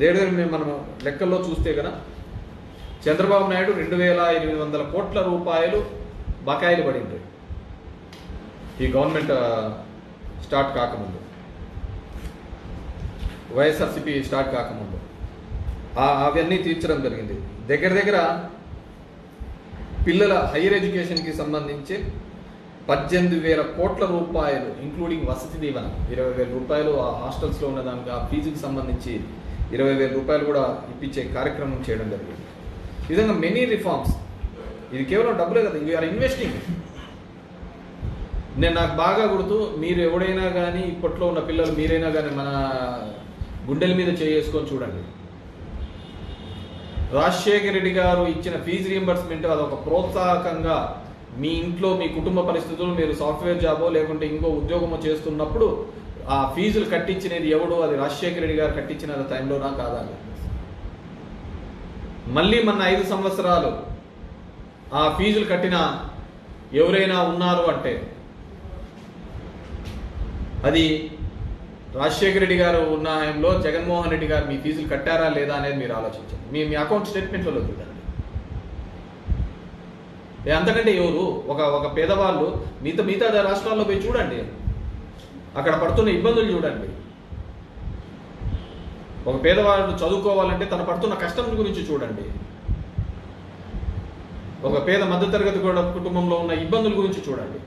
దగ్గర మనం లెక్కల్లో చూస్తే కనుక చంద్రబాబు నాయుడు 2,800 కోట్ల రూపాయలు బకాయిలు పడింది ఈ గవర్నమెంట్ స్టార్ట్ కాకముందు, వైఎస్ఆర్సీపీ స్టార్ట్ కాకముందు అవన్నీ తీర్చడం జరిగింది. దగ్గర పిల్లల హైయర్ ఎడ్యుకేషన్కి సంబంధించి 18,000 కోట్ల రూపాయలు ఇంక్లూడింగ్ వసతి దీవెన 20,000 రూపాయలు ఆ హాస్టల్స్లో ఉన్న దానికి ఆ ఫీజుకి సంబంధించి 20,000 రూపాయలు కూడా ఇప్పించే కార్యక్రమం చేయడం జరిగింది. ఈ విధంగా మెనీ రిఫార్మ్స్. ఇది కేవలం డబ్బులే కదా, ఇవి ఆర్ ఇన్వెస్టింగ్. నాకు బాగా గుర్తు, మీరు ఎవడైనా కానీ ఇప్పట్లో ఉన్న పిల్లలు మీరైనా కానీ మన గుండెల మీద చేసుకొని చూడండి. రాజశేఖర రెడ్డి గారు ఇచ్చిన ఫీజు రీయింబర్స్మెంట్ అదొక ప్రోత్సాహకంగా మీ ఇంట్లో మీ కుటుంబ పరిస్థితులు, మీరు సాఫ్ట్వేర్ జాబో లేకుంటే ఇంకో ఉద్యోగమో చేస్తున్నప్పుడు ఆ ఫీజులు కట్టించినది ఎవడు? అది రాజశేఖర రెడ్డి గారు కట్టించిన టైంలోనా కాదా? మళ్ళీ మన 5 సంవత్సరాలు ఆ ఫీజులు కట్టిన ఎవరైనా ఉన్నారు అంటే అది రాజశేఖర రెడ్డి గారు ఉన్న టైంలో జగన్మోహన్ రెడ్డి గారు మీ ఫీజులు కట్టారా లేదా అనేది మీరు ఆలోచించండి. మీ అకౌంట్ స్టేట్మెంట్లలో చూడండి. అంతకంటే ఎవరు ఒక పేదవాళ్ళు మిగతా రాష్ట్రాల్లో పోయి చూడండి, అక్కడ పడుతున్న ఇబ్బందులు చూడండి. ఒక పేదవాళ్ళు చదువుకోవాలంటే తను పడుతున్న కష్టం గురించి చూడండి. ఒక పేద మధ్యతరగతి కుటుంబంలో ఉన్న ఇబ్బందుల గురించి చూడండి.